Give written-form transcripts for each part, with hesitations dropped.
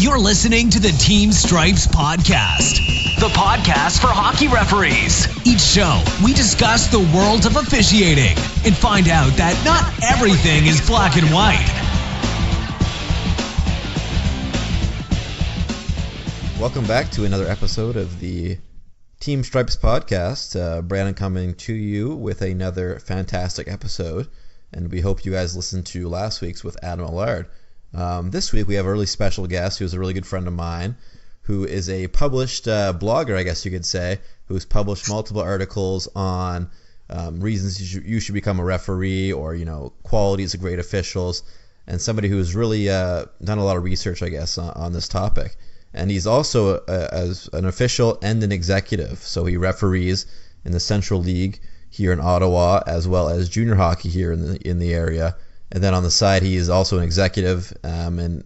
You're listening to the Team Stripes Podcast, the podcast for hockey referees. Each show, we discuss the world of officiating and find out that not everything is black and white. Welcome back to another episode of the Team Stripes Podcast. Brandon coming to you with another fantastic episode, and we hope you guys listened to last week's with Adam Allard. This week we have a really special guest who's a really good friend of mine, who is a published blogger, I guess you could say, who's published multiple articles on reasons you should become a referee, or qualities of great officials, and somebody who's really done a lot of research, I guess, on this topic. And he's also as an official and an executive, so he referees in the Central League here in Ottawa, as well as junior hockey here in the area. And then on the side, he is also an executive and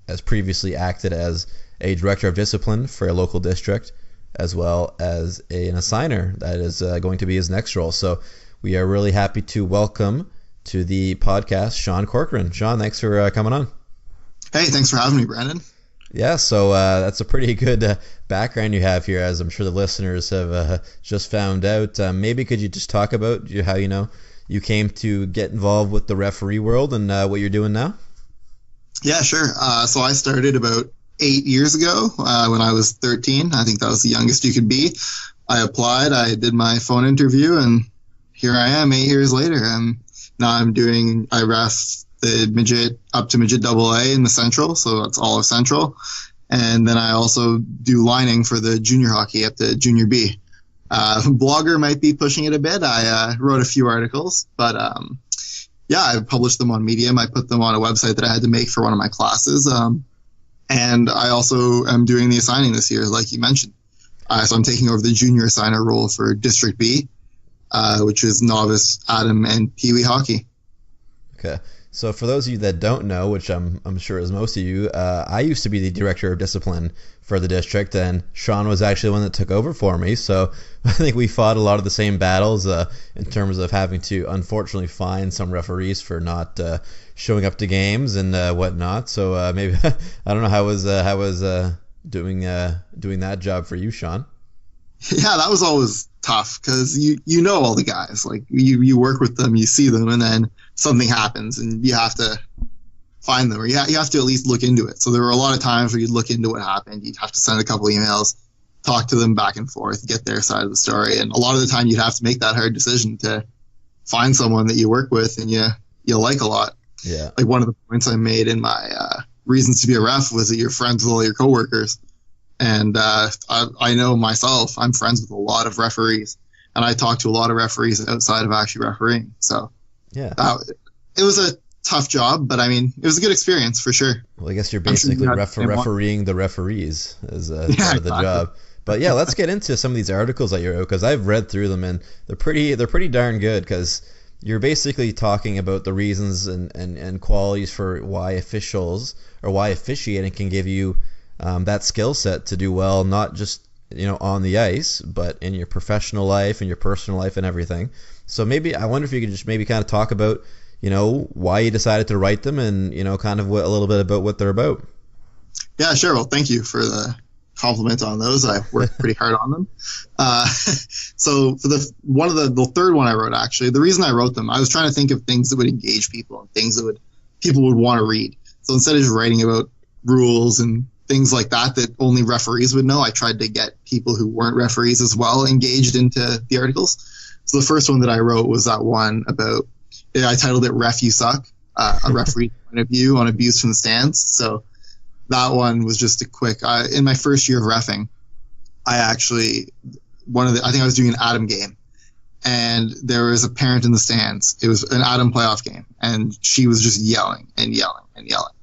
has previously acted as a director of discipline for a local district, as well as an assigner that is going to be his next role. So we are really happy to welcome to the podcast Shawn Corcoran. Shawn, thanks for coming on. Hey, thanks for having me, Brandon. Yeah, so that's a pretty good background you have here, as I'm sure the listeners have just found out. Maybe could you just talk about how you came to get involved with the referee world and what you're doing now? Yeah, sure. So I started about 8 years ago when I was 13. I think that was the youngest you could be. I applied, I did my phone interview, and here I am 8 years later. Now I ref the midget up to midget AA in the Central, so that's all of Central. And then I also do lining for the junior hockey at the Junior B. Blogger might be pushing it a bit. I wrote a few articles, but I published them on Medium. I put them on a website that I had to make for one of my classes. And I also am doing the assigning this year, like you mentioned. So I'm taking over the junior assigner role for District B, which is novice, Adam, and Pee Wee hockey. Okay. So for those of you that don't know, which I'm sure is most of you, I used to be the director of discipline for the district, and Shawn was actually the one that took over for me. So I think we fought a lot of the same battles in terms of having to unfortunately fine some referees for not showing up to games and whatnot. So maybe I don't know how was doing that job for you, Shawn. Yeah, that was always tough because you know all the guys. Like you work with them, you see them, and then something happens and you have to find them, or you have to at least look into it. So there were a lot of times where you'd look into what happened. You'd have to send a couple emails, talk to them back and forth, get their side of the story. And a lot of the time you'd have to make that hard decision to find someone that you work with and you like a lot. Yeah. Like one of the points I made in my reasons to be a ref was that you're friends with all your coworkers. And I know myself, I'm friends with a lot of referees, and I talk to a lot of referees outside of actually refereeing. So yeah, it was a tough job, but I mean, it was a good experience for sure. Well, I guess you're basically refereeing the referees as part of the job. But yeah, let's get into some of these articles that you wrote, because I've read through them and they're pretty darn good, because you're basically talking about the reasons and qualities for why officials or why officiating can give you that skill set to do well, not just on the ice, but in your professional life and your personal life and everything. So maybe I wonder if you could just maybe kind of talk about why you decided to write them, and kind of a little bit about what they're about. Yeah, sure. Well, thank you for the compliment on those. I worked pretty hard on them. So for the third one I wrote, actually, the reason I wrote them, I was trying to think of things that would engage people and things that people would want to read. So instead of just writing about rules and things like that only referees would know, I tried to get people who weren't referees as well engaged into the articles. So the first one that I wrote was that one about, I titled it Ref You Suck, a referee point of view on abuse from the stands. So that one was just a quick, in my first year of reffing, I think I was doing an Adam game, and there was a parent in the stands. It was an Adam playoff game, and she was just yelling and yelling and yelling.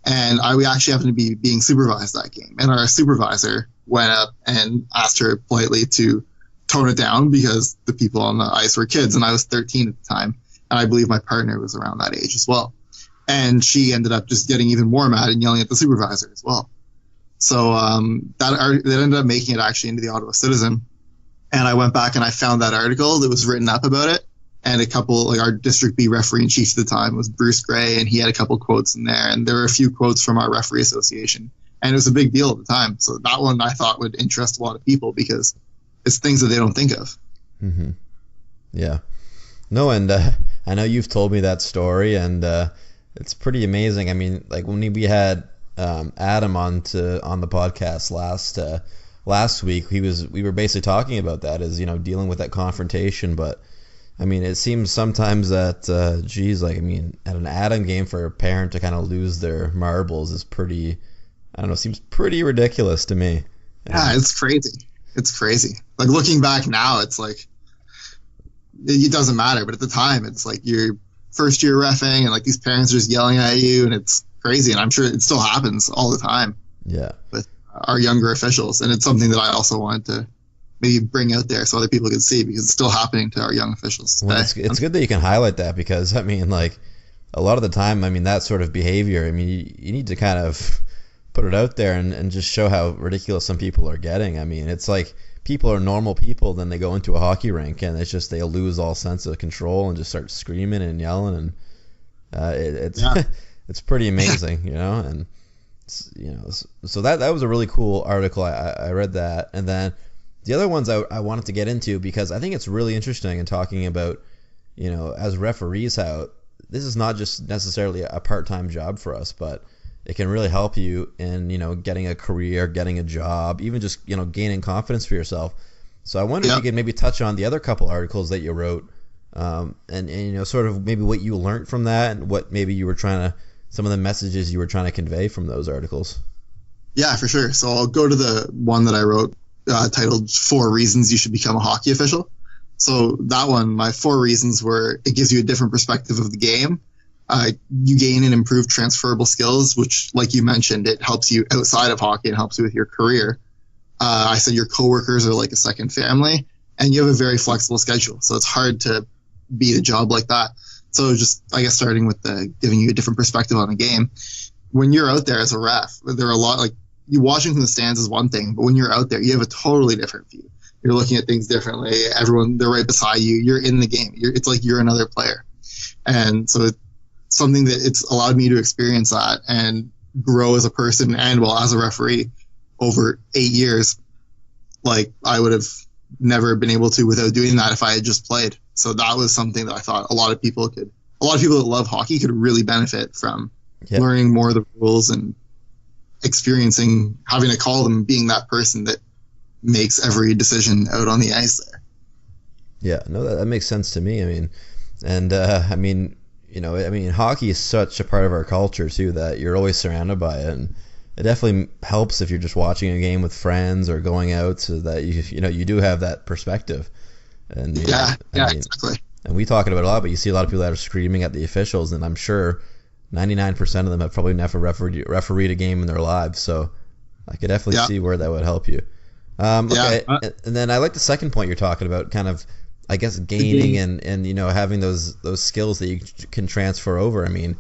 And we actually happened to be being supervised that game. And our supervisor went up and asked her politely to tone it down because the people on the ice were kids, and I was 13 at the time. And I believe my partner was around that age as well. And she ended up just getting even more mad and yelling at the supervisor as well. So that ended up making it actually into the Ottawa Citizen. And I went back and I found that article that was written up about it. And a couple, like our District B referee in chief at the time was Bruce Gray, and he had a couple quotes in there. And there were a few quotes from our referee association And it was a big deal at the time. So that one I thought would interest a lot of people because it's things that they don't think of. Mm-hmm. Yeah. No, and I know you've told me that story, and it's pretty amazing. I mean, like when we had Adam on the podcast last week, we were basically talking about that, as dealing with that confrontation. But I mean, it seems sometimes that like, I mean, at an Adam game for a parent to kind of lose their marbles is pretty, I don't know, seems pretty ridiculous to me. Yeah, it's crazy. It's crazy. Like looking back now, it's like it doesn't matter, but at the time, it's like your first year reffing, and like these parents are just yelling at you, and it's crazy. And I'm sure it still happens all the time. Yeah. With our younger officials, and it's something that I also wanted to maybe bring out there so other people can see, because it's still happening to our young officials. Well, it's good that you can highlight that, because I mean, like a lot of the time, I mean, that sort of behavior, I mean, you need to kind of put it out there and just show how ridiculous some people are getting. I mean, it's like people are normal people, then they go into a hockey rink and it's just they'll lose all sense of control and just start screaming and yelling, and it's it's pretty amazing, and so that was a really cool article. I read that, and then the other ones I wanted to get into, because I think it's really interesting in talking about, as referees, how this is not just necessarily a part-time job for us, but it can really help you in, getting a career, getting a job, even just, gaining confidence for yourself. So I wonder if you could maybe touch on the other couple articles that you wrote, and sort of maybe what you learned from that, and what maybe you were some of the messages you were trying to convey from those articles. Yeah, for sure. So I'll go to the one that I wrote titled 4 Reasons You Should Become a Hockey Official. So that one, my 4 reasons were, it gives you a different perspective of the game. You gain and improve transferable skills, which, like you mentioned, it helps you outside of hockey and helps you with your career. I said your coworkers are like a second family, and you have a very flexible schedule, so it's hard to beat a job like that. So just, I guess, starting with giving you a different perspective on the game. When you're out there as a ref, there are a lot, like, you watching from the stands is one thing, but when you're out there, you have a totally different view. You're looking at things differently. They're right beside you. You're in the game. It's like you're another player. And so it's something that it's allowed me to experience that and grow as a person and, well, as a referee over 8 years. Like, I would have never been able to without doing that if I had just played. So that was something that I thought a lot of people that love hockey could really benefit from learning more of the rules and experiencing having to call them, being that person that makes every decision out on the ice there. Yeah, no, that makes sense to me. I mean, and I mean, hockey is such a part of our culture too, that you're always surrounded by it, and it definitely helps if you're just watching a game with friends or going out, so that you do have that perspective. And exactly. And we talk about it a lot, but you see a lot of people that are screaming at the officials, and I'm sure 99% of them have probably never refereed a game in their lives. So I could definitely see where that would help you. Okay, and then I like the second point you're talking about, kind of, I guess, gaining and having those skills that you can transfer over. I mean,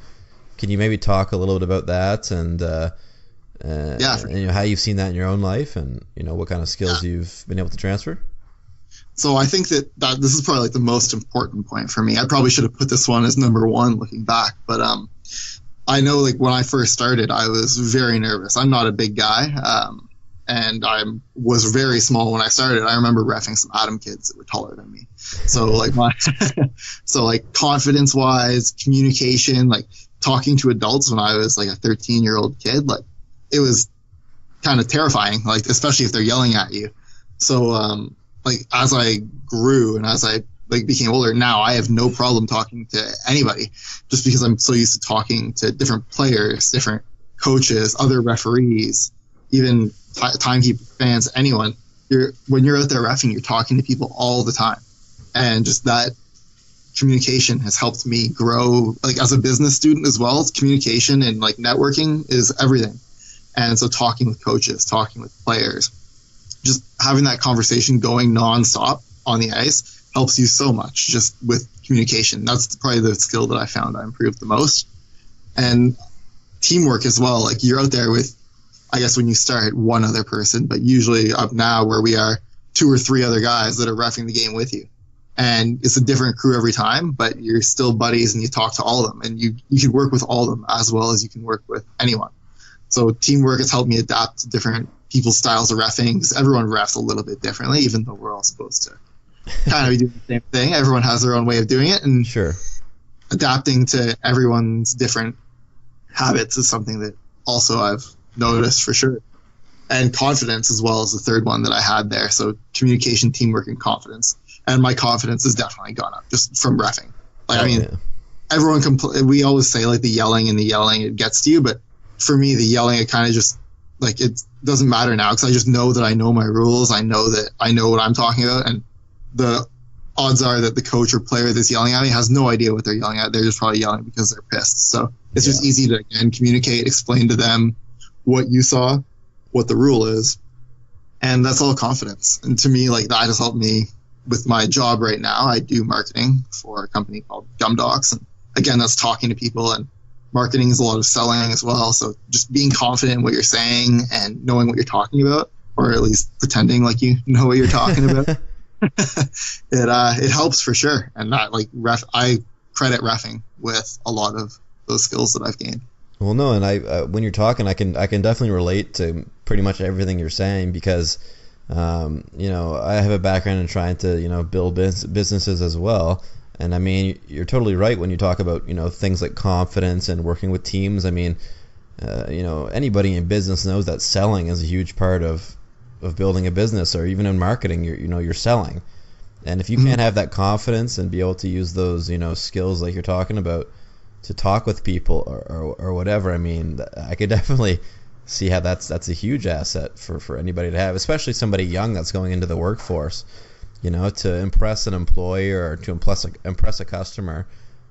can you maybe talk a little bit about that, and how you've seen that in your own life, and what kind of skills you've been able to transfer? So I think that this is probably like the most important point for me. I probably should have put this one as number 1 looking back, but I know, like, when I first started, I was very nervous. I'm not a big guy, and I was very small when I started. I remember reffing some Adam kids that were taller than me. So like confidence wise, communication, like talking to adults when I was like a 13-year-old kid, like it was kind of terrifying, like especially if they're yelling at you. So like as I grew and as I became older, now I have no problem talking to anybody, just because I'm so used to talking to different players, different coaches, other referees, even timekeeper, fans, anyone. When you're out there reffing, you're talking to people all the time, and just that communication has helped me grow, like as a business student as well. Communication and like networking is everything. And so talking with coaches, talking with players, just having that conversation going nonstop on the ice helps you so much just with communication. That's probably the skill that I found I improved the most. And teamwork as well. Like you're out there with, I guess when you start, one other person, but usually up now where we are 2 or 3 other guys that are reffing the game with you. And it's a different crew every time, but you're still buddies and you talk to all of them, and you can work with all of them as well as you can work with anyone. So teamwork has helped me adapt to different people's styles of reffing, because everyone refs a little bit differently, even though we're all supposed to kind of be doing the same thing. Everyone has their own way of doing it, and Sure. adapting to everyone's different habits is something that also I've noticed for sure. And confidence as well as the third one that I had there. So communication, teamwork, and confidence. And my confidence has definitely gone up just from reffing. Like, I mean, everyone we always say like the yelling, it gets to you. But for me, the yelling, it kind of just like, it doesn't matter now, because I just know that I know my rules. I know that I know what I'm talking about. And the odds are that the coach or player that's yelling at me has no idea what they're yelling at. They're just probably yelling because they're pissed. So it's just easy to, again, communicate, explain to them what you saw, what the rule is. And that's all confidence. And to me, like, that has helped me with my job right now. I do marketing for a company called Gumdocs. And again, that's talking to people, and marketing is a lot of selling as well. So just being confident in what you're saying and knowing what you're talking about, or at least pretending like you know what you're talking about. It helps for sure. And that, like, I credit reffing with a lot of those skills that I've gained. Well, no, and I when you're talking, I can definitely relate to pretty much everything you're saying, because I have a background in trying to build businesses as well. And I mean, you're totally right when you talk about things like confidence and working with teams. I mean, anybody in business knows that selling is a huge part of building a business, or even in marketing, you're selling. And if you can't have that confidence and be able to use those skills like you're talking about to talk with people or whatever, I mean, I could definitely see how that's a huge asset for anybody to have, especially somebody young that's going into the workforce, to impress an employer or to impress a customer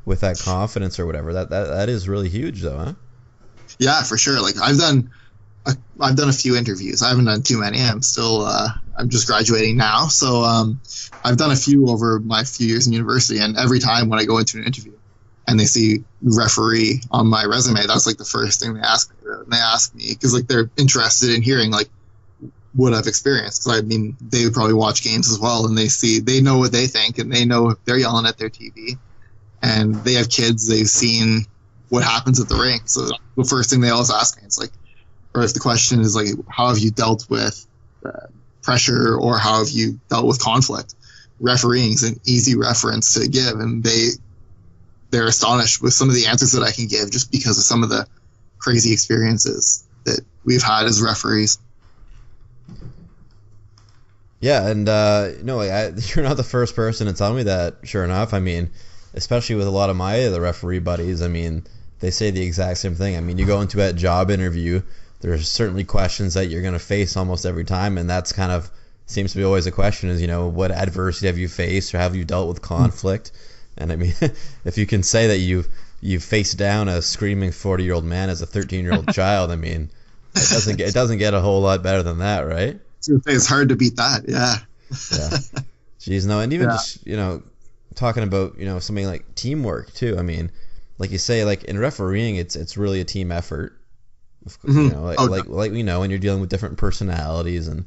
with that confidence or whatever. That is really huge, though, huh? Yeah, for sure. Like, I've done a few interviews. I haven't done too many. I'm still I'm just graduating now, so I've done a few over my few years in university, and every time when I go into an interview and they see referee on my resume, that's like the first thing they ask me about. And they ask me because, like, they're interested in hearing like what I've experienced. Because I mean, they would probably watch games as well, and they know what they think, and they know if they're yelling at their TV, and they have kids. They've seen what happens at the rink, so the first thing they always ask me is like, or if the question is like, how have you dealt with pressure, or how have you dealt with conflict? Refereeing is an easy reference to give, and they're astonished with some of the answers that I can give, just because of some of the crazy experiences that we've had as referees. Yeah, and you're not the first person to tell me that, sure enough. I mean, especially with a lot of my other referee buddies, I mean, they say the exact same thing. I mean, you go into a job interview, there's certainly questions that you're going to face almost every time, and that's kind of seems to be always a question is, what adversity have you faced, or have you dealt with conflict? And I mean, if you can say that you've faced down a screaming 40-year-old man as a 13-year-old child, I mean, it doesn't get a whole lot better than that, right? It's hard to beat that, yeah. Yeah. Jeez, no, and even just talking about something like teamwork too. I mean, like you say, like in refereeing, it's really a team effort. Like when you're dealing with different personalities, and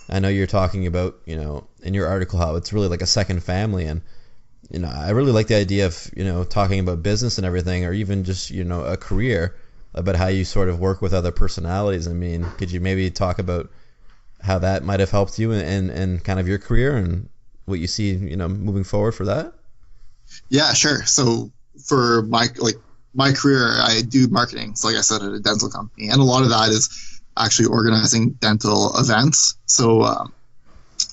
I know you're talking about in your article how it's really like a second family, and I really like the idea of talking about business and everything, or even just a career, about how you sort of work with other personalities. I mean, could you maybe talk about how that might have helped you in kind of your career and what you see moving forward for that? Yeah, sure. So for my career, I do marketing. So like I said, at a dental company, and a lot of that is actually organizing dental events. So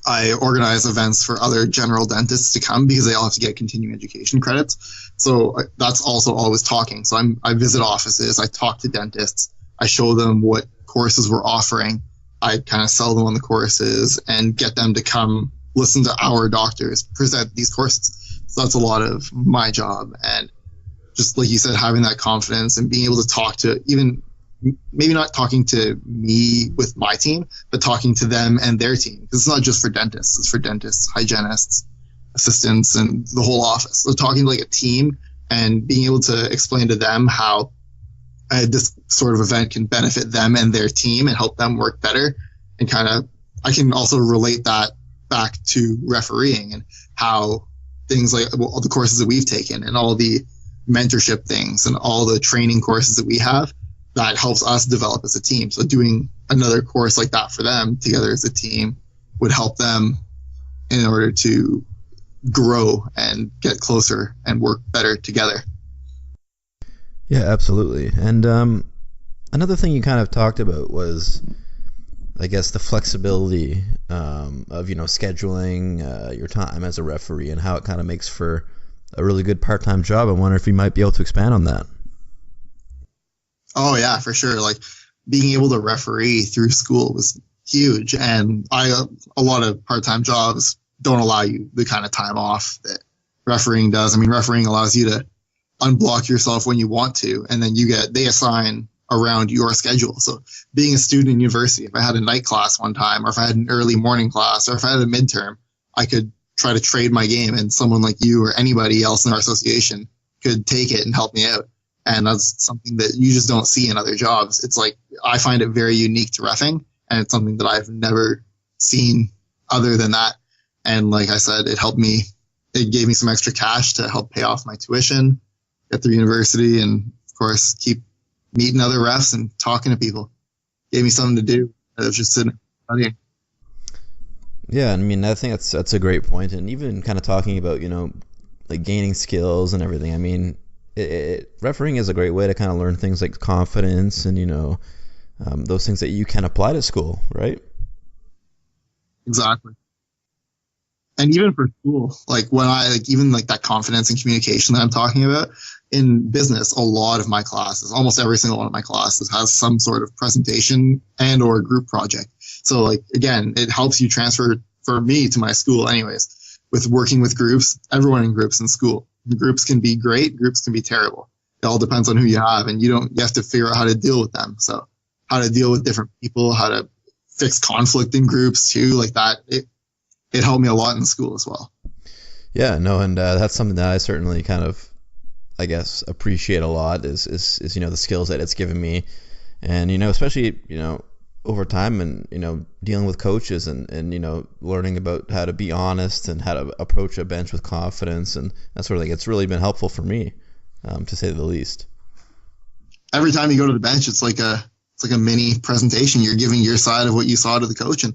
I organize events for other general dentists to come, because they all have to get continuing education credits. So that's also always talking. So I visit offices, I talk to dentists, I show them what courses we're offering, I kind of sell them on the courses and get them to come listen to our doctors present these courses. So that's a lot of my job. And just like you said, having that confidence and being able to talk to, even maybe not talking to me with my team, but talking to them and their team. Because it's not just for dentists, it's for dentists, hygienists, assistants, and the whole office. So talking to like a team and being able to explain to them how this sort of event can benefit them and their team and help them work better. And kind of, I can also relate that back to refereeing and how things like all the courses that we've taken and all the mentorship things and all the training courses that we have, that helps us develop as a team. So doing another course like that for them together as a team would help them in order to grow and get closer and work better together. Yeah, absolutely. And another thing you kind of talked about was, I guess, the flexibility of, you know, scheduling your time as a referee and how it kind of makes for a really good part-time job. I wonder if you might be able to expand on that. Oh yeah, for sure. Like being able to referee through school was huge, and a lot of part-time jobs don't allow you the kind of time off that refereeing does. I mean, refereeing allows you to unblock yourself when you want to, and then they assign around your schedule. So being a student in university, if I had a night class one time, or if I had an early morning class, or if I had a midterm, I could try to trade my game, and someone like you or anybody else in our association could take it and help me out. And that's something that you just don't see in other jobs. It's like, I find it very unique to reffing, and it's something that I've never seen other than that. And like I said, it gave me some extra cash to help pay off my tuition, get through university, and of course, keep meeting other refs and talking to people. Gave me something to do. I was just sitting studying. Yeah, I mean, I think that's a great point. And even kind of talking about, you know, like gaining skills and everything. I mean, refereeing is a great way to kind of learn things like confidence and, you know, those things that you can apply to school, right? Exactly. And even for school, like even that confidence and communication that I'm talking about in business, a lot of my classes, almost every single one of my classes has some sort of presentation and or group project. So like, again, it helps you transfer, for me, to my school anyways, with working with groups, everyone in groups in school. The groups can be great, groups can be terrible. It all depends on who you have, and you have to figure out how to deal with them. So how to deal with different people, how to fix conflict in groups too, like that. It helped me a lot in school as well. Yeah, no, and that's something that I certainly kind of, I guess, appreciate a lot is you know, the skills that it's given me, and, you know, especially, you know, over time, and, you know, dealing with coaches and you know, learning about how to be honest and how to approach a bench with confidence and that sort of thing. It's really been helpful for me, to say the least. Every time you go to the bench, it's like a mini presentation. You're giving your side of what you saw to the coach, and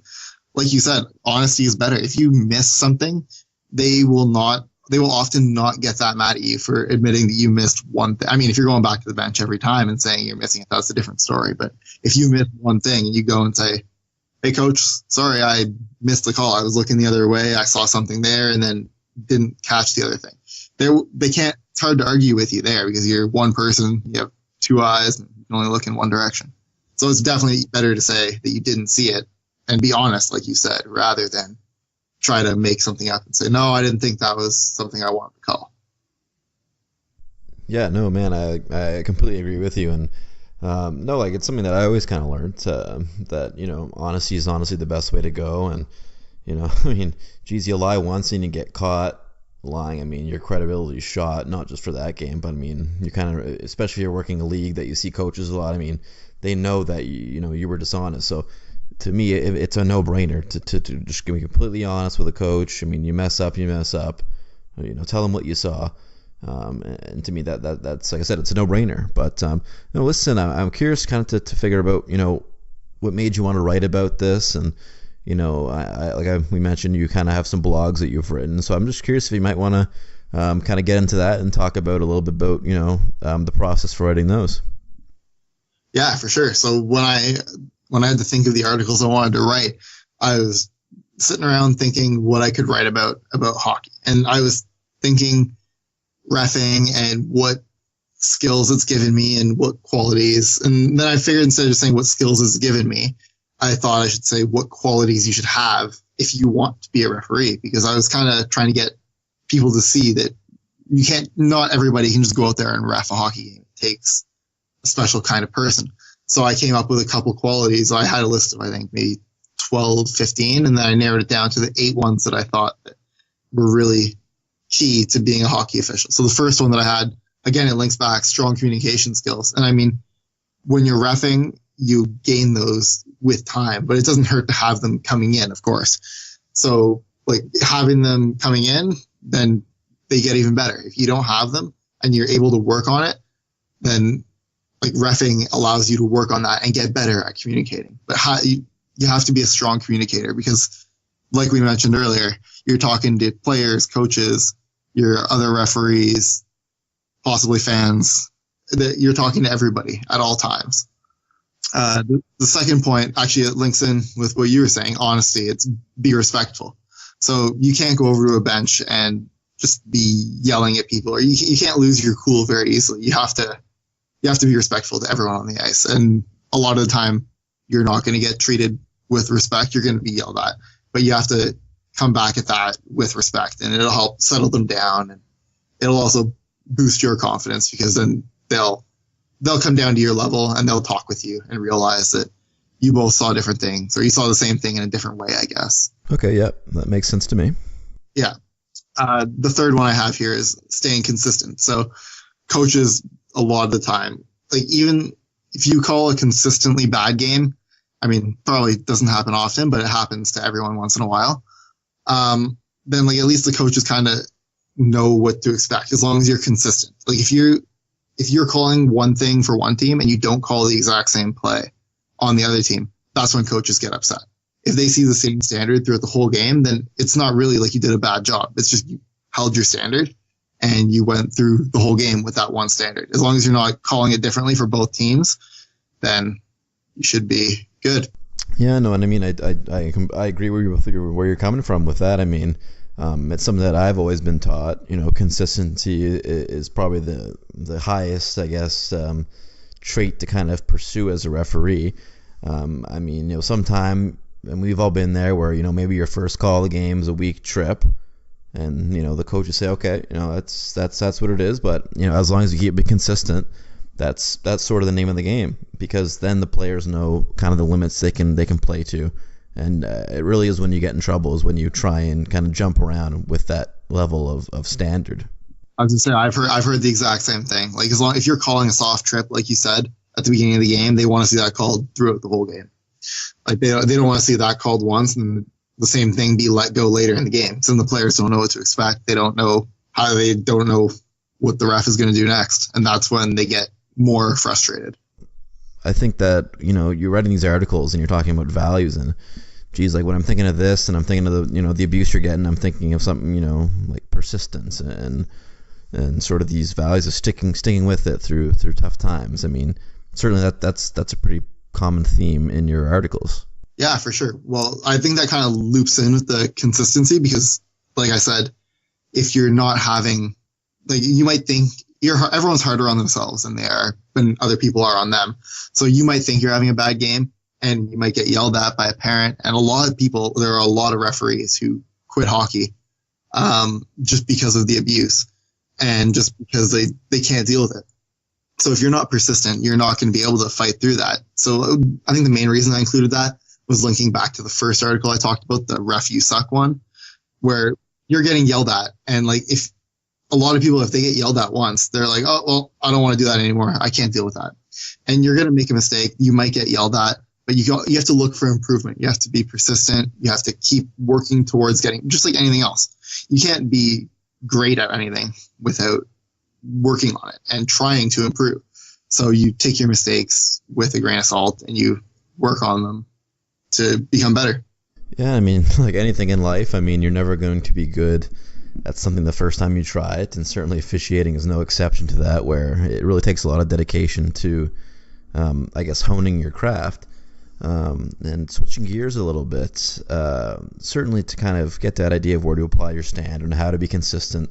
like you said, honesty is better. If you miss something, they will often not get that mad at you for admitting that you missed one thing. I mean, if you're going back to the bench every time and saying you're missing it, that's a different story. But if you miss one thing and you go and say, hey, coach, sorry, I missed the call. I was looking the other way. I saw something there and then didn't catch the other thing. They can't, it's hard to argue with you there because you're one person, you have two eyes, and you can only look in one direction. So it's definitely better to say that you didn't see it and be honest, like you said, rather than try to make something up and say, no, I didn't think that was something I wanted to call. Yeah, no, man, I completely agree with you. And no, like, it's something that I always kind of learned, that, you know, honesty is honestly the best way to go. And, you know, I mean, geez, you lie once and you get caught lying. I mean, your credibility is shot, not just for that game, but I mean, you kind of, especially if you're working a league that you see coaches a lot, I mean, they know that, you know, you were dishonest. So to me, it's a no-brainer to just be completely honest with a coach. I mean, you mess up, you know, tell them what you saw. And to me, that's, like I said, it's a no-brainer. But you know, listen, I'm curious kind of to figure out, you know, what made you want to write about this. And, you know, we mentioned, you kind of have some blogs that you've written. So I'm just curious if you might want to kind of get into that and talk about a little bit about, you know, the process for writing those. Yeah, for sure. So when I had to think of the articles I wanted to write, I was sitting around thinking what I could write about hockey. And I was thinking reffing and what skills it's given me and what qualities. And then I figured, instead of just saying what skills it's given me, I thought I should say what qualities you should have if you want to be a referee, because I was kind of trying to get people to see that not everybody can just go out there and ref a hockey game. It takes a special kind of person. So I came up with a couple qualities. I had a list of, I think, maybe 12, 15, and then I narrowed it down to the 8 ones that I thought that were really key to being a hockey official. So the first one that I had, again, it links back, strong communication skills. And I mean, when you're reffing, you gain those with time, but it doesn't hurt to have them coming in, of course. So like having them coming in, then they get even better. If you don't have them and you're able to work on it, then like reffing allows you to work on that and get better at communicating. But you have to be a strong communicator because, like we mentioned earlier, you're talking to players, coaches, your other referees, possibly fans. You're talking to everybody at all times. The second point, actually, it links in with what you were saying, honesty. It's be respectful. So you can't go over to a bench and just be yelling at people, or you can't lose your cool very easily. You have to be respectful to everyone on the ice. And a lot of the time, you're not going to get treated with respect. You're going to be yelled at, but you have to come back at that with respect, and it'll help settle them down. And it'll also boost your confidence because then they'll come down to your level and they'll talk with you and realize that you both saw different things, or you saw the same thing in a different way, I guess. Okay, yeah, that makes sense to me. Yeah. The third one I have here is staying consistent. So coaches, a lot of the time, like even if you call a consistently bad game, I mean, probably doesn't happen often, but it happens to everyone once in a while. Then like at least the coaches kind of know what to expect as long as you're consistent. Like if you're calling one thing for one team and you don't call the exact same play on the other team, that's when coaches get upset. If they see the same standard throughout the whole game, then it's not really like you did a bad job. It's just you held your standard and you went through the whole game with that one standard. As long as you're not calling it differently for both teams, then you should be good. Yeah, no, and I mean, I agree with where you're coming from with that. I mean, it's something that I've always been taught. You know, consistency is probably the highest, I guess, trait to kind of pursue as a referee. I mean, you know, sometime, and we've all been there, where, you know, maybe your first call of the game is a week trip, and, you know, the coaches say, okay, you know, that's what it is. But, you know, as long as you keep it consistent, that's sort of the name of the game, because then the players know kind of the limits they can play to. And it really is when you get in trouble is when you try and kind of jump around with that level of standard. I was gonna say I've heard the exact same thing. Like if you're calling a soft trip, like you said at the beginning of the game, they want to see that called throughout the whole game. Like they don't want to see that called once and the same thing be let go later in the game. So the players don't know what to expect. They don't know what the ref is going to do next, and that's when they get more frustrated. I think that, you know, you're writing these articles and you're talking about values, and geez, like when I'm thinking of this and I'm thinking of the, you know, the abuse you're getting, I'm thinking of something, you know, like persistence and sort of these values of sticking with it through tough times. I mean, certainly that's a pretty common theme in your articles. Yeah, for sure. Well, I think that kind of loops in with the consistency because, like I said, if you're not having, like, you might think everyone's harder on themselves than they are when other people are on them. So you might think you're having a bad game and you might get yelled at by a parent. And there are a lot of referees who quit hockey just because of the abuse and just because they can't deal with it. So if you're not persistent, you're not going to be able to fight through that. So I think the main reason I included that was linking back to the first article I talked about, the ref you suck one, where you're getting yelled at. And like, if a lot of people, if they get yelled at once, they're like, oh, well, I don't want to do that anymore. I can't deal with that. And you're going to make a mistake. You might get yelled at, but you have to look for improvement. You have to be persistent. You have to keep working towards getting, just like anything else. You can't be great at anything without working on it and trying to improve. So you take your mistakes with a grain of salt and you work on them to become better. Yeah, I mean, like anything in life, I mean, you're never going to be good at something the first time you try it, and certainly officiating is no exception to that, where it really takes a lot of dedication to, I guess, honing your craft. And switching gears a little bit, certainly to kind of get that idea of where to apply your standard and how to be consistent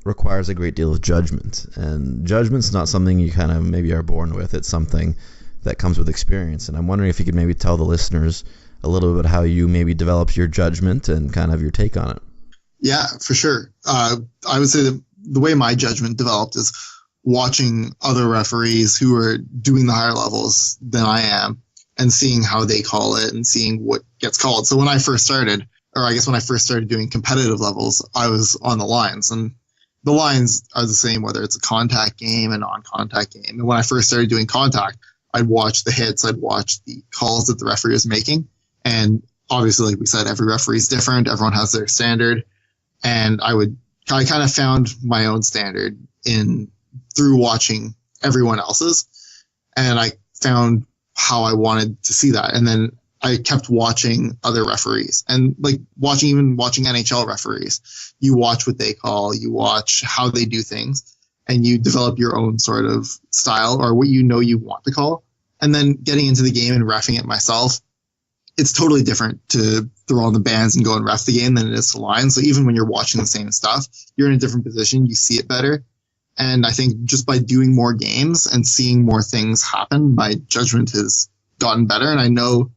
requires a great deal of judgment. And judgment's not something you kind of maybe are born with. It's something that comes with experience. And I'm wondering if you could maybe tell the listeners a little bit how you maybe developed your judgment and kind of your take on it. Yeah, for sure. I would say that the way my judgment developed is watching other referees who are doing the higher levels than I am and seeing how they call it and seeing what gets called. So when I first started doing competitive levels, I was on the lines, and the lines are the same whether it's a contact game, a non-contact game. And when I first started doing contact, I'd watch the hits, I'd watch the calls that the referee was making. And obviously, like we said, every referee is different. Everyone has their standard. And I kind of found my own standard through watching everyone else's. And I found how I wanted to see that. And then I kept watching other referees and like watching NHL referees. You watch what they call, you watch how they do things, and you develop your own sort of style or what you want to call. And then getting into the game and reffing it myself, it's totally different to throw on the bands and go and ref the game than it is to line. So even when you're watching the same stuff, you're in a different position, you see it better. And I think just by doing more games and seeing more things happen, my judgment has gotten better. And I know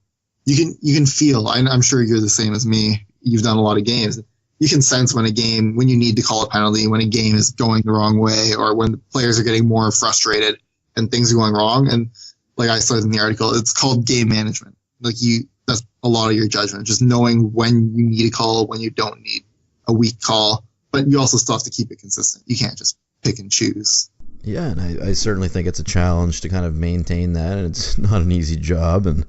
you can feel, I'm sure you're the same as me. You've done a lot of games. You can sense when you need to call a penalty, when a game is going the wrong way, or when the players are getting more frustrated and things are going wrong. And like I said in the article, it's called game management. Like that's a lot of your judgment, just knowing when you need a call, when you don't need a weak call, but you also still have to keep it consistent. You can't just pick and choose. Yeah, and I certainly think it's a challenge to kind of maintain that, and it's not an easy job, and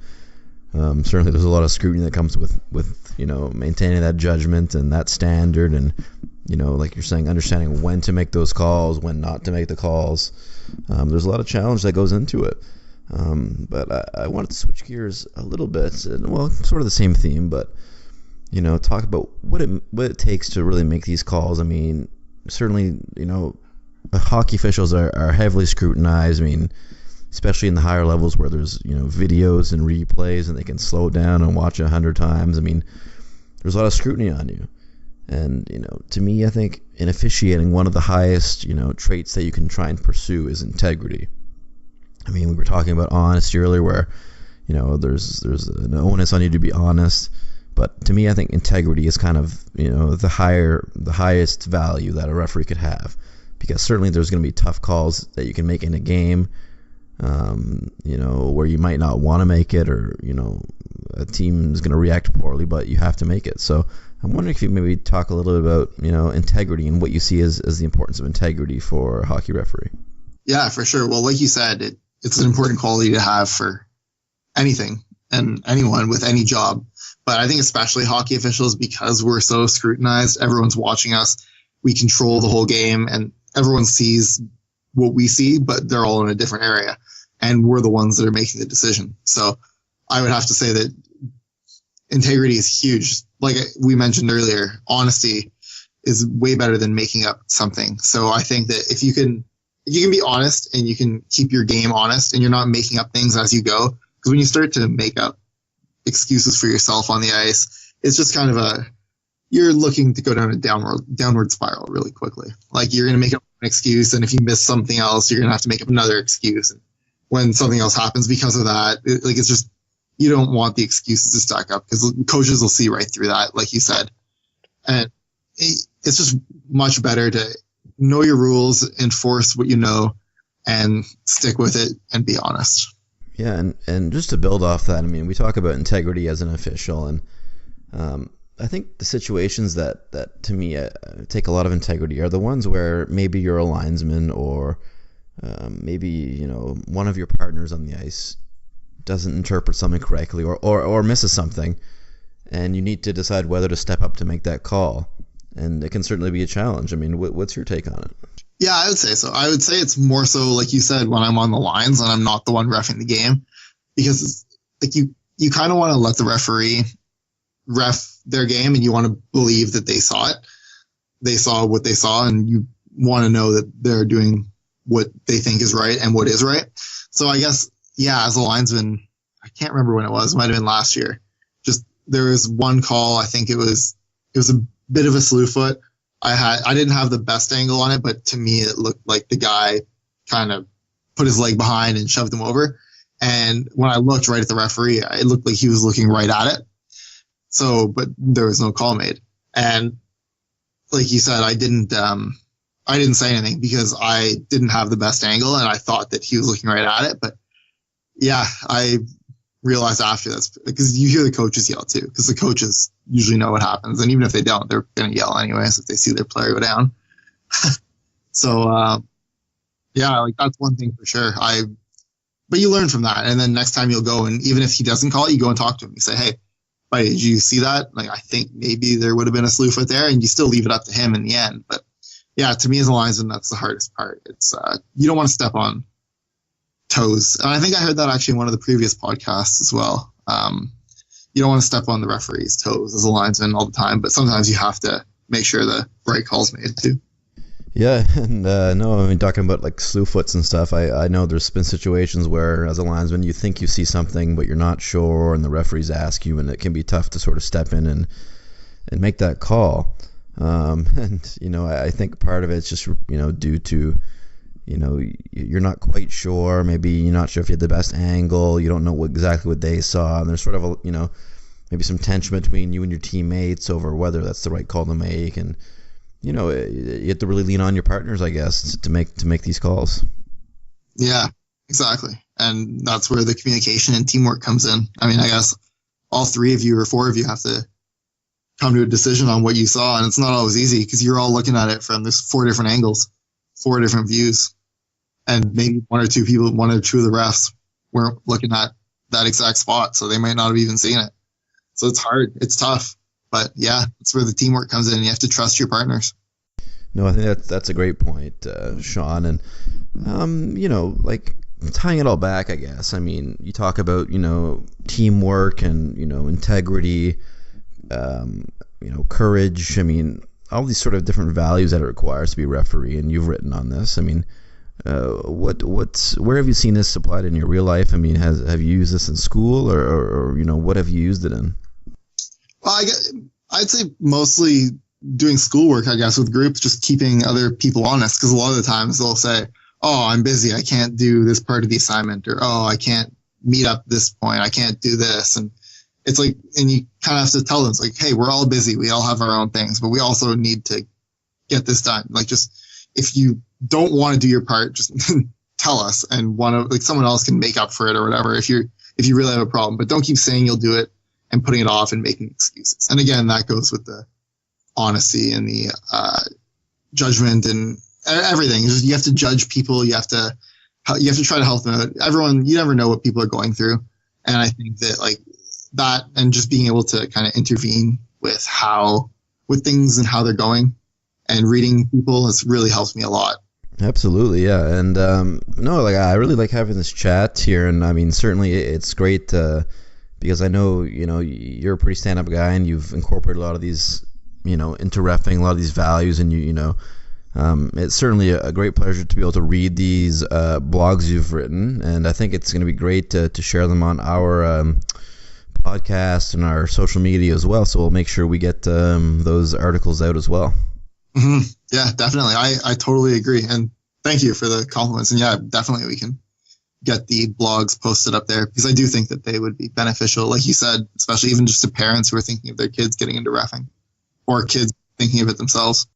certainly there's a lot of scrutiny that comes with maintaining that judgment and that standard, and like you're saying, understanding when to make those calls, when not to make the calls. There's a lot of challenge that goes into it. But I wanted to switch gears a little bit, and, well, sort of the same theme, but talk about what it takes to really make these calls. I mean, certainly, hockey officials are heavily scrutinized. I mean, especially in the higher levels where there's videos and replays, and they can slow down and watch 100 times. I mean, there's a lot of scrutiny on you. And to me, I think in officiating, one of the highest traits that you can try and pursue is integrity. I mean, we were talking about honesty earlier, where there's an onus on you to be honest. But to me, I think integrity is kind of the highest value that a referee could have, because certainly there's going to be tough calls that you can make in a game, where you might not want to make it, or a team is going to react poorly, but you have to make it. So I'm wondering if you maybe talk a little bit about integrity and what you see as the importance of integrity for a hockey referee. Yeah, for sure. Well, like you said, it's an important quality to have for anything and anyone with any job. But I think especially hockey officials, because we're so scrutinized, everyone's watching us, we control the whole game, and everyone sees what we see, but they're all in a different area, and we're the ones that are making the decision. So I would have to say that integrity is huge. Like we mentioned earlier, honesty is way better than making up something. So I think that if you can be honest and you can keep your game honest and you're not making up things as you go, because when you start to make up excuses for yourself on the ice, it's just kind of you're looking to go down a downward spiral really quickly. Like you're going to make up an excuse, and if you miss something else, you're going to have to make up another excuse. And when something else happens because of that, it's just, you don't want the excuses to stack up, because coaches will see right through that, like you said. And it's just much better to know your rules, enforce what you know, and stick with it and be honest. Yeah, and just to build off that, I mean, we talk about integrity as an official, and I think the situations that to me take a lot of integrity are the ones where maybe you're a linesman, or maybe one of your partners on the ice doesn't interpret something correctly, or misses something, and you need to decide whether to step up to make that call. And it can certainly be a challenge. I mean, what's your take on it? Yeah, I would say so. I would say it's more so, like you said, when I'm on the lines and I'm not the one reffing the game, because like you kind of want to let the referee ref their game, and you want to believe that they saw it. They saw what they saw, and you want to know that they're doing what they think is right and what is right. So I guess, yeah, as a linesman, I can't remember when it was. It might have been last year. Just there was one call. I think it was a bit of a slew foot. I didn't have the best angle on it, but to me it looked like the guy kind of put his leg behind and shoved him over. And when I looked right at the referee, it looked like he was looking right at it. So, but there was no call made. And like you said, I didn't say anything because I didn't have the best angle, and I thought that he was looking right at it. But yeah, I realized after that's because you hear the coaches yell too, because the coaches usually know what happens, and even if they don't, they're going to yell anyways if they see their player go down. So yeah, like that's one thing for sure. But you learn from that, and then next time you'll go, and even if he doesn't call it, you go and talk to him. You say, "Hey, buddy, did you see that? Like, I think maybe there would have been a slew foot there," and you still leave it up to him in the end. But yeah, to me as a linesman, that's the hardest part. It's you don't want to step on toes. And I think I heard that actually in one of the previous podcasts as well. You don't want to step on the referee's toes as a linesman all the time, but sometimes you have to make sure the right call's made too. Yeah, and no, I mean, talking about like slew foots and stuff, I know there's been situations where as a linesman you think you see something but you're not sure, and the referees ask you, and it can be tough to sort of step in and make that call. And, you know, I think part of it's just, you know, due to, you know, you're not quite sure, maybe you're not sure if you had the best angle, you don't know exactly what they saw, and there's sort of a, you know, maybe some tension between you and your teammates over whether that's the right call to make, and you know, you have to really lean on your partners, I guess, to make these calls. Yeah, exactly. And that's where the communication and teamwork comes in. I mean, I guess all three of you or four of you have to come to a decision on what you saw, and it's not always easy because you're all looking at it from there's 4 different angles, 4 different views, and maybe 1 or 2 people, 1 or 2 of the refs weren't looking at that exact spot, so they might not have even seen it. So it's hard, it's tough. But yeah, that's where the teamwork comes in. You have to trust your partners. No, I think that's a great point, Shawn. And, you know, like tying it all back, I guess. I mean, you talk about, you know, teamwork and, you know, integrity, you know, courage. I mean, all these sort of different values that it requires to be a referee. And you've written on this. I mean, where have you seen this applied in your real life? I mean, have you used this in school or you know, what have you used it in? Well, I'd say mostly doing schoolwork, I guess, with groups, just keeping other people honest. Because a lot of the times they'll say, oh, I'm busy, I can't do this part of the assignment, or oh, I can't meet up this point, I can't do this. And it's like, and you kind of have to tell them, it's like, hey, we're all busy, we all have our own things, but we also need to get this done. Like, just if you don't want to do your part, just tell us, and like someone else can make up for it or whatever if you really have a problem. But don't keep saying you'll do it and putting it off and making excuses. And again, that goes with the honesty and the judgment and everything. You have to judge people. You have to try to help them out. Everyone, you never know what people are going through. And I think that like that, and just being able to kind of intervene with things and how they're going, and reading people has really helped me a lot. Absolutely, yeah. And no, like I really like having this chat here, and I mean, certainly it's great because I know, you know, you're a pretty stand-up guy, and you've incorporated a lot of these, you know, into reffing, a lot of these values, and you know, it's certainly a great pleasure to be able to read these blogs you've written, and I think it's going to be great to share them on our podcast and our social media as well. So we'll make sure we get those articles out as well. Mm-hmm. Yeah, definitely. I totally agree, and thank you for the compliments. And yeah, definitely we can get the blogs posted up there, because I do think that they would be beneficial, like you said, especially even just to parents who are thinking of their kids getting into reffing, or kids thinking of it themselves.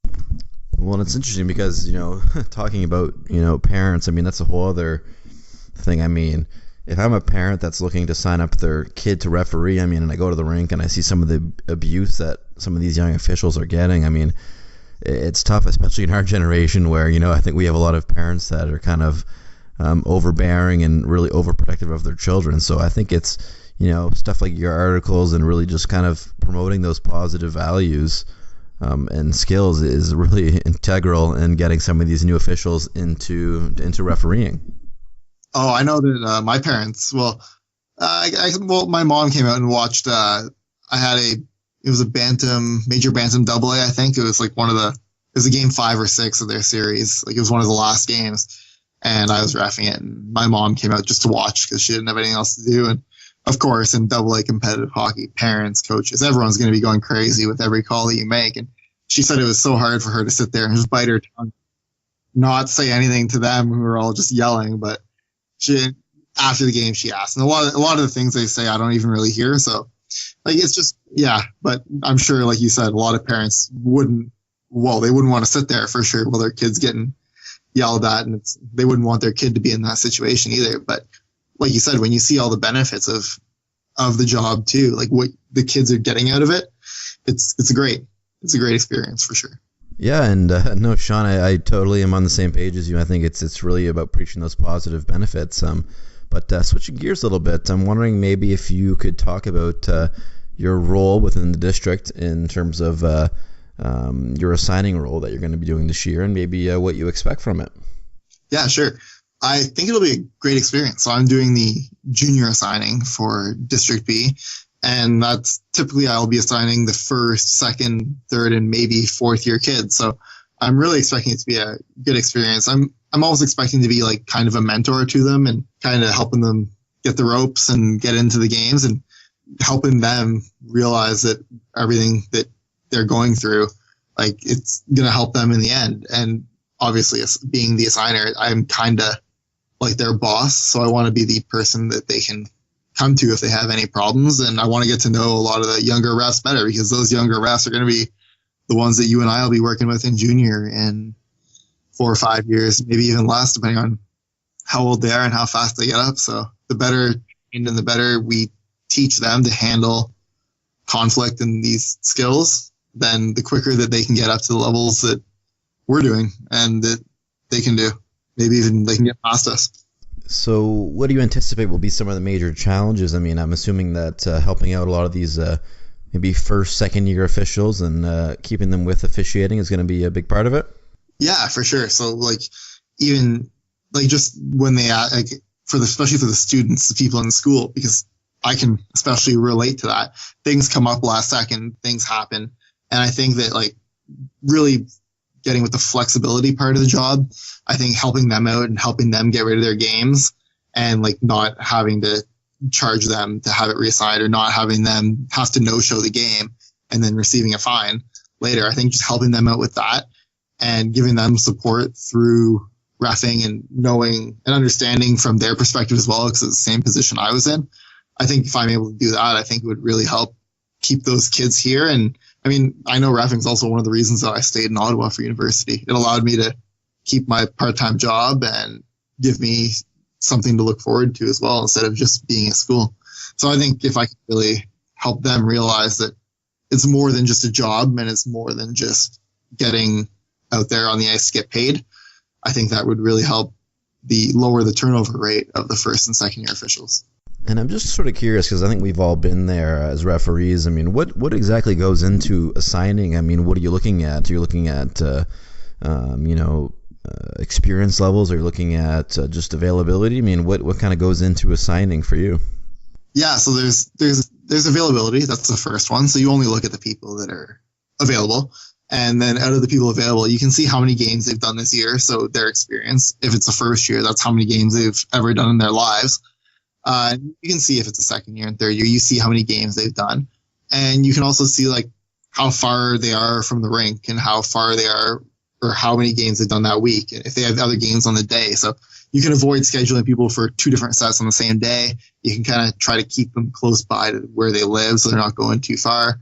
Well, it's interesting because, you know, talking about, you know, parents, I mean, that's a whole other thing. I mean, if I'm a parent that's looking to sign up their kid to referee, I mean, and I go to the rink and I see some of the abuse that some of these young officials are getting, I mean, it's tough, especially in our generation where, you know, I think we have a lot of parents that are kind of overbearing and really overprotective of their children. So I think it's, you know, stuff like your articles and really just kind of promoting those positive values and skills is really integral in getting some of these new officials into refereeing. Oh, I know that my parents, well, my mom came out and watched, it was a major bantam double A, I think. It was like it was a game 5 or 6 of their series. Like, it was one of the last games, and I was reffing it, and my mom came out just to watch because she didn't have anything else to do. And of course, in double A competitive hockey, parents, coaches, everyone's going to be going crazy with every call that you make. And she said it was so hard for her to sit there and just bite her tongue, not say anything to them who were all just yelling. But after the game, she asked, and a lot of the things they say I don't even really hear. So, like, it's just, yeah. But I'm sure, like you said, a lot of parents wouldn't want to sit there for sure while their kid's getting yelled at, and they wouldn't want their kid to be in that situation either. But like you said, when you see all the benefits of the job too, like what the kids are getting out of it, it's a great experience for sure. Yeah, and no, Shawn, I totally am on the same page as you. I think it's really about preaching those positive benefits. But switching gears a little bit, I'm wondering maybe if you could talk about your role within the district in terms of your assigning role that you're going to be doing this year, and maybe what you expect from it. Yeah, sure. I think it'll be a great experience. So I'm doing the junior assigning for District B, and that's typically I'll be assigning the first, second, third, and maybe fourth year kids. So I'm really expecting it to be a good experience. I'm always expecting to be like kind of a mentor to them and kind of helping them get the ropes and get into the games and helping them realize that everything that they're going through, like it's going to help them in the end. And obviously, as being the assigner, I'm kind of like their boss. So I want to be the person that they can come to if they have any problems. And I want to get to know a lot of the younger refs better, because those younger refs are going to be the ones that you and I will be working with in junior in 4 or 5 years, maybe even less, depending on how old they are and how fast they get up. So the better and the better we teach them to handle conflict and these skills, then the quicker that they can get up to the levels that we're doing and that they can do. Maybe even they can get past us. So what do you anticipate will be some of the major challenges? I mean, I'm assuming that helping out a lot of these maybe first, second year officials and keeping them with officiating is going to be a big part of it? Yeah, for sure. So like even like just when they like especially for the students, the people in school, because I can especially relate to that. Things come up last second, things happen. And I think that like really getting with the flexibility part of the job, I think helping them out and helping them get rid of their games and like not having to charge them to have it reassigned or not having them have to no-show the game and then receiving a fine later. I think just helping them out with that and giving them support through reffing and knowing and understanding from their perspective as well, because it's the same position I was in. I think if I'm able to do that, I think it would really help keep those kids here. And I mean, I know reffing is also one of the reasons that I stayed in Ottawa for university. It allowed me to keep my part-time job and give me something to look forward to as well, instead of just being at school. So I think if I could really help them realize that it's more than just a job and it's more than just getting out there on the ice to get paid, I think that would really help lower the turnover rate of the first and second year officials. And I'm just sort of curious, because I think we've all been there as referees. I mean, what exactly goes into assigning? I mean, what are you looking at? Are you looking at, experience levels? Are you looking at just availability? I mean, what kind of goes into assigning for you? Yeah, so there's availability. That's the first one. So you only look at the people that are available. And then out of the people available, you can see how many games they've done this year. So their experience, if it's the first year, that's how many games they've ever done in their lives. You can see if it's a second year and third year, you see how many games they've done. And you can also see like how far they are from the rink and how far they are or how many games they've done that week. And if they have other games on the day. So you can avoid scheduling people for 2 different sets on the same day. You can kind of try to keep them close by to where they live so they're not going too far.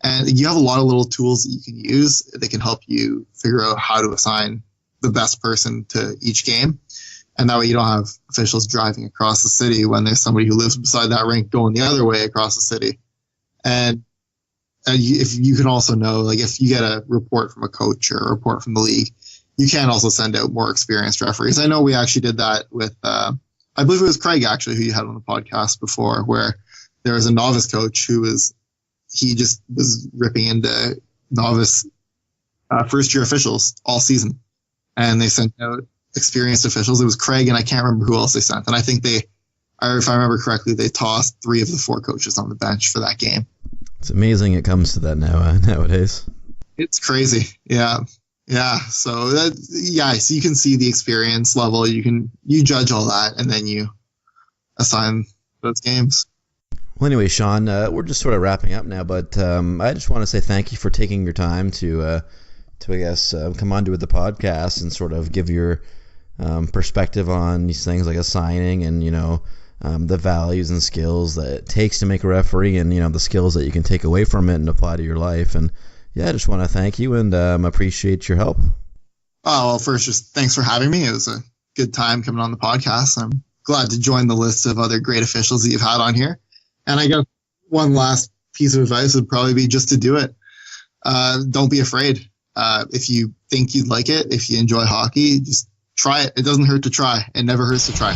And you have a lot of little tools that you can use that can help you figure out how to assign the best person to each game. And that way you don't have officials driving across the city when there's somebody who lives beside that rink going the other way across the city. And if you can also know, like if you get a report from a coach or a report from the league, you can also send out more experienced referees. I know we actually did that with, I believe it was Craig actually, who you had on the podcast before, where there was a novice coach he just was ripping into novice first year officials all season. And they sent out experienced officials. It was Craig and I can't remember who else they sent. And I think if I remember correctly, they tossed 3 of the 4 coaches on the bench for that game. It's amazing it comes to that nowadays. It's crazy. Yeah. Yeah. So so you can see the experience level. You judge all that and then you assign those games. Well, anyway, Shawn, we're just sort of wrapping up now, but I just want to say thank you for taking your time to I guess, come onto the podcast and sort of give your perspective on these things like assigning and, the values and skills that it takes to make a referee and, the skills that you can take away from it and apply to your life. And, yeah, I just want to thank you and appreciate your help. Oh, well, first, just thanks for having me. It was a good time coming on the podcast. I'm glad to join the list of other great officials that you've had on here. And I guess one last piece of advice would probably be just to do it. Don't be afraid. If you think you'd like it, if you enjoy hockey, just try it. It doesn't hurt to try. It never hurts to try.